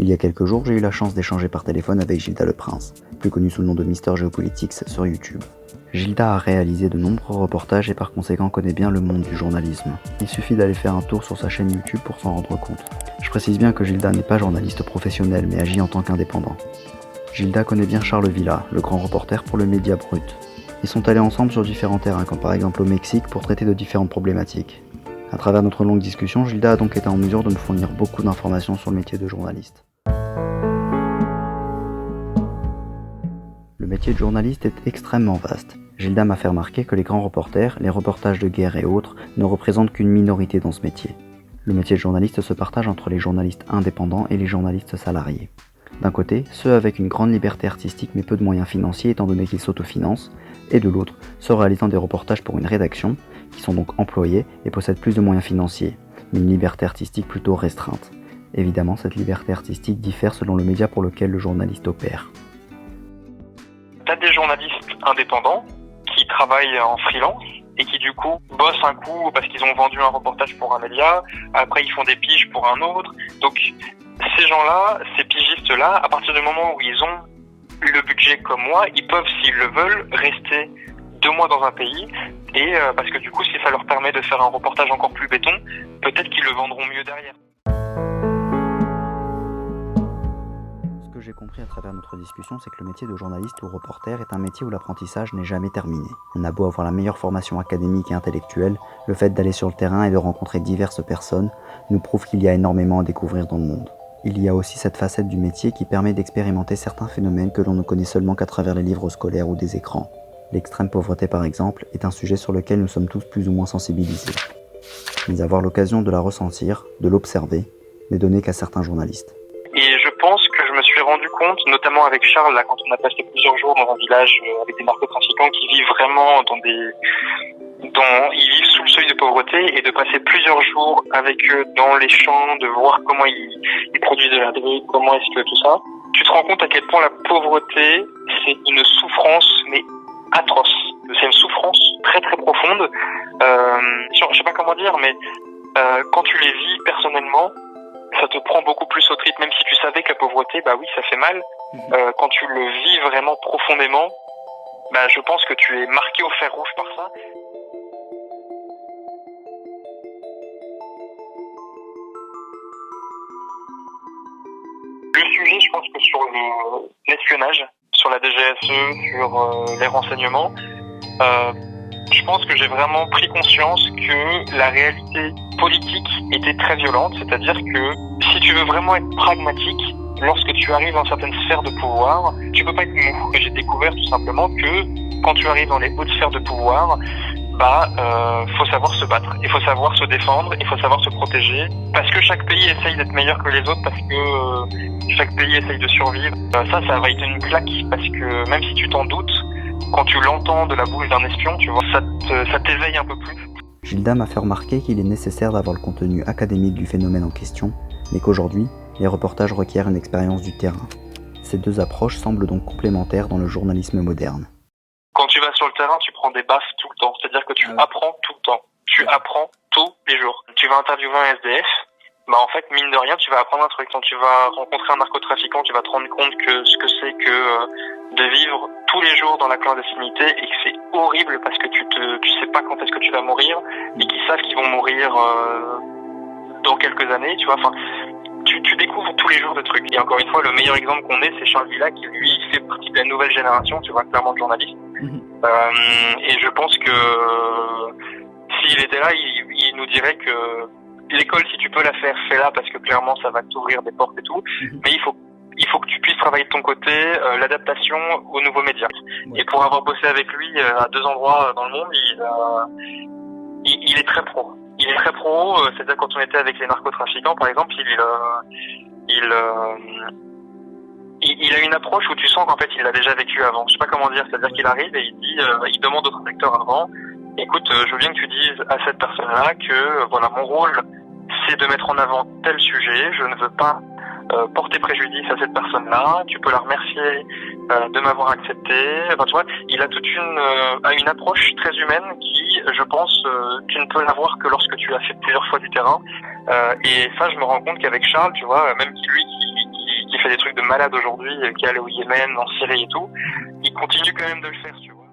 Il y a quelques jours, j'ai eu la chance d'échanger par téléphone avec Gilda Le Prince, plus connu sous le nom de Mister Geopolitics sur YouTube. Gilda a réalisé de nombreux reportages et par conséquent connaît bien le monde du journalisme. Il suffit d'aller faire un tour sur sa chaîne YouTube pour s'en rendre compte. Je précise bien que Gilda n'est pas journaliste professionnel mais agit en tant qu'indépendant. Gilda connaît bien Charles Villa, le grand reporter pour le Média Brut. Ils sont allés ensemble sur différents terrains, comme par exemple au Mexique, pour traiter de différentes problématiques. À travers notre longue discussion, Gilda a donc été en mesure de nous fournir beaucoup d'informations sur le métier de journaliste. Le métier de journaliste est extrêmement vaste. Gilda m'a fait remarquer que les grands reporters, les reportages de guerre et autres, ne représentent qu'une minorité dans ce métier. Le métier de journaliste se partage entre les journalistes indépendants et les journalistes salariés. D'un côté, ceux avec une grande liberté artistique mais peu de moyens financiers étant donné qu'ils s'autofinancent, et de l'autre, ceux réalisant des reportages pour une rédaction, qui sont donc employés et possèdent plus de moyens financiers, mais une liberté artistique plutôt restreinte. Évidemment, cette liberté artistique diffère selon le média pour lequel le journaliste opère. T'as des journalistes indépendants qui travaillent en freelance et qui du coup bossent un coup parce qu'ils ont vendu un reportage pour un média, après ils font des piges pour un autre. Donc ces gens-là, ces pigistes-là, à partir du moment où ils ont le budget comme moi, ils peuvent, s'ils le veulent, rester 2 mois dans un pays et parce que du coup si ça leur permet de faire un reportage encore plus béton, peut-être qu'ils le vendront mieux derrière. Ce que j'ai compris à travers notre discussion, c'est que le métier de journaliste ou reporter est un métier où l'apprentissage n'est jamais terminé. On a beau avoir la meilleure formation académique et intellectuelle, le fait d'aller sur le terrain et de rencontrer diverses personnes nous prouve qu'il y a énormément à découvrir dans le monde. Il y a aussi cette facette du métier qui permet d'expérimenter certains phénomènes que l'on ne connaît seulement qu'à travers les livres scolaires ou des écrans. L'extrême pauvreté par exemple est un sujet sur lequel nous sommes tous plus ou moins sensibilisés. Mais avoir l'occasion de la ressentir, de l'observer, n'est donné qu'à certains journalistes. Et je pense que je me suis rendu compte, notamment avec Charles, là, quand on a passé plusieurs jours dans un village avec des narcotrafiquants qui vivent vraiment ils vivent sous le seuil de pauvreté, et de passer plusieurs jours avec eux dans les champs, de voir comment ils produisent de la drogue, comment est-ce que tout ça. Tu te rends compte à quel point la pauvreté, c'est une souffrance, mais atroce. C'est une souffrance très très profonde. Je sais pas comment dire, mais quand tu les vis personnellement, ça te prend beaucoup plus au trip, même si tu savais que la pauvreté, bah oui, ça fait mal. Quand tu le vis vraiment profondément, bah je pense que tu es marqué au fer rouge par ça. Le sujet, je pense que sur l'espionnage, sur la DGSE, sur les renseignements, je pense que j'ai vraiment pris conscience que la réalité politique était très violente, c'est-à-dire que si tu veux vraiment être pragmatique, lorsque tu arrives dans certaines sphères de pouvoir, tu peux pas être mou. Et j'ai découvert tout simplement que quand tu arrives dans les hautes sphères de pouvoir, faut savoir se battre, il faut savoir se défendre, il faut savoir se protéger, parce que chaque pays essaye d'être meilleur que les autres, parce que chaque pays essaye de survivre. Ça va être une claque, parce que même si tu t'en doutes, quand tu l'entends de la bouche d'un espion, tu vois, ça t'éveille un peu plus. Gilda m'a fait remarquer qu'il est nécessaire d'avoir le contenu académique du phénomène en question, mais qu'aujourd'hui, les reportages requièrent une expérience du terrain. Ces deux approches semblent donc complémentaires dans le journalisme moderne. Quand tu vas sur le terrain, tu prends des baffes tout le temps, c'est-à-dire que tu apprends tout le temps. Tu apprends tous les jours. Tu vas interviewer un SDF, en fait, mine de rien, tu vas apprendre un truc. Quand tu vas rencontrer un narcotrafiquant, tu vas te rendre compte que ce que c'est que de vivre tous les jours dans la clandestinité, et que c'est horrible parce que tu sais pas quand est-ce que tu vas mourir, et qu'ils savent qu'ils vont mourir dans quelques années, tu vois. Enfin, tu découvres tous les jours des trucs. Et encore une fois, le meilleur exemple qu'on ait, c'est Charles Villa, qui lui fait partie de la nouvelle génération, tu vois, clairement de journalistes. Et je pense que s'il était là, il nous dirait que l'école, si tu peux la faire, fais-la, parce que clairement ça va t'ouvrir des portes et tout. Mais il faut que tu puisses travailler de ton côté l'adaptation aux nouveaux médias. Et pour avoir bossé avec lui à 2 endroits dans le monde, il est très pro. Il est très pro, c'est-à-dire quand on était avec les narcotrafiquants, par exemple, il a une approche où tu sens qu'en fait il l'a déjà vécu avant. Je sais pas comment dire, c'est-à-dire qu'il arrive et il demande au traducteur avant, écoute, je veux bien que tu dises à cette personne-là que voilà, mon rôle c'est de mettre en avant tel sujet, je ne veux pas porter préjudice à cette personne-là, tu peux la remercier de m'avoir accepté. Enfin, tu vois, il a toute une approche très humaine qui, je pense, tu ne peux l'avoir que lorsque tu as fait plusieurs fois du terrain. Et ça, je me rends compte qu'avec Charles, tu vois, même lui qui fait des trucs de malade aujourd'hui, qui est allé au Yémen, en Syrie et tout, il continue quand même de le faire, tu vois.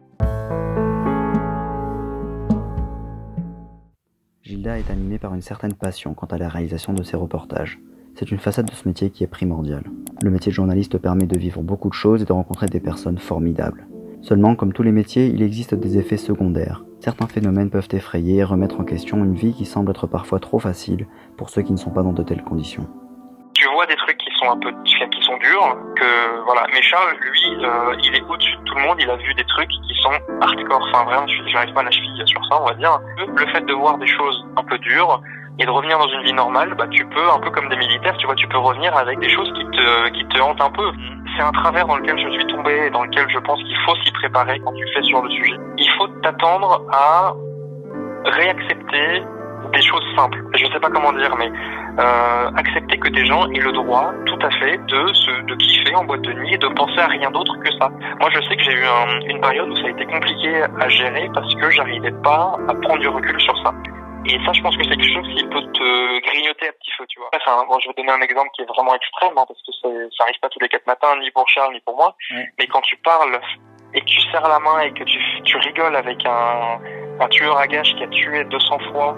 Gilda est animée par une certaine passion quant à la réalisation de ses reportages. C'est une facette de ce métier qui est primordiale. Le métier de journaliste permet de vivre beaucoup de choses et de rencontrer des personnes formidables. Seulement, comme tous les métiers, il existe des effets secondaires. Certains phénomènes peuvent effrayer et remettre en question une vie qui semble être parfois trop facile pour ceux qui ne sont pas dans de telles conditions. Tu vois des trucs qui sont durs, que voilà. Mais Charles, lui, il est au-dessus de tout le monde. Il a vu des trucs qui sont hardcore. Enfin, vraiment, j'arrive pas à la cheville sur ça, on va dire. Le fait de voir des choses un peu dures et de revenir dans une vie normale, bah tu peux, un peu comme des militaires, tu vois, tu peux revenir avec des choses qui te hantent un peu. C'est un travers dans lequel je suis tombé et dans lequel je pense qu'il faut s'y préparer quand tu fais sur le sujet. Il faut t'attendre à réaccepter des choses simples. Je sais pas comment dire, mais accepter que des gens aient le droit, tout à fait, de kiffer en boîte de nuit et de penser à rien d'autre que ça. Moi, je sais que j'ai eu une période où ça a été compliqué à gérer parce que j'arrivais pas à prendre du recul sur ça. Et ça, je pense que c'est quelque chose qui peut te grignoter à petit feu, tu vois. Bon, je vais donner un exemple qui est vraiment extrême, hein, parce que ça arrive pas tous les 4 matins, ni pour Charles, ni pour moi. Ouais. Mais quand tu parles et que tu serres la main et que tu rigoles avec un tueur à gages qui a tué 200 fois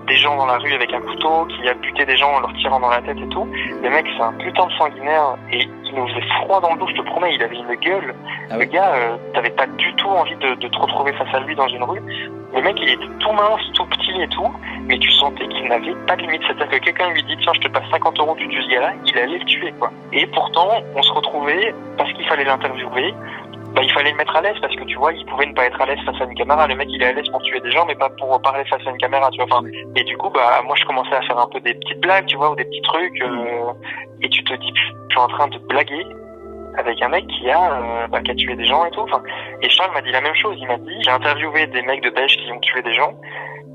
des gens dans la rue avec un couteau, qui a buté des gens en leur tirant dans la tête et tout, le mec, c'est un putain de sanguinaire et il nous faisait froid dans le dos, je te promets, il avait une gueule. Ah ouais. Le gars, t'avais pas du tout envie de te retrouver face à lui dans une rue. Le mec, il était tout mince, tout petit et tout, mais tu sentais qu'il n'avait pas de limite. C'est-à-dire que quelqu'un lui dit, tiens, je te passe 50 €, tu tues ce gars-là, il allait le tuer, quoi. Et pourtant, on se retrouvait, parce qu'il fallait l'interviewer, il fallait le mettre à l'aise, parce que tu vois, il pouvait ne pas être à l'aise face à une caméra. Le mec, il est à l'aise pour tuer des gens, mais pas pour parler face à une caméra, tu vois. Enfin, et du coup, moi, je commençais à faire un peu des petites blagues, tu vois, ou des petits trucs, et tu te dis, je suis en train de blaguer avec un mec qui a tué des gens et tout. Enfin, et Charles m'a dit la même chose. Il m'a dit, j'ai interviewé des mecs de Daesh qui ont tué des gens.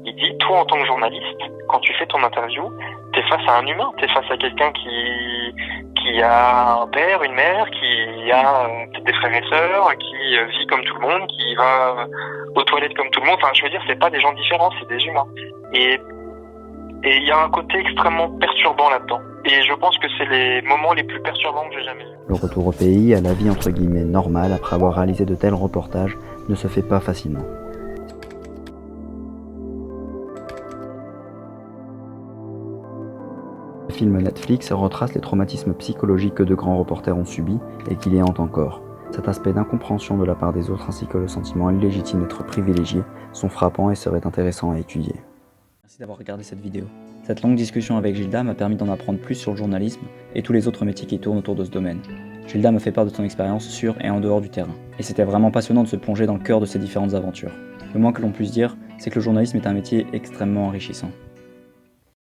Il dit, toi, en tant que journaliste, quand tu fais ton interview, t'es face à un humain, t'es face à quelqu'un qui a un père, une mère, qui a des frères et sœurs, qui vit comme tout le monde, qui va aux toilettes comme tout le monde. Enfin, je veux dire, c'est pas des gens différents, c'est des humains. Et il y a un côté extrêmement perturbant là-dedans. Et je pense que c'est les moments les plus perturbants que j'ai jamais eu. Le retour au pays, à la vie entre guillemets normale, après avoir réalisé de tels reportages, ne se fait pas facilement. Le film Netflix retrace les traumatismes psychologiques que de grands reporters ont subis et qui les hantent encore. Cet aspect d'incompréhension de la part des autres ainsi que le sentiment illégitime d'être privilégié sont frappants et seraient intéressants à étudier. Merci d'avoir regardé cette vidéo. Cette longue discussion avec Gilda m'a permis d'en apprendre plus sur le journalisme et tous les autres métiers qui tournent autour de ce domaine. Gilda me fait part de son expérience sur et en dehors du terrain. Et c'était vraiment passionnant de se plonger dans le cœur de ces différentes aventures. Le moins que l'on puisse dire, c'est que le journalisme est un métier extrêmement enrichissant.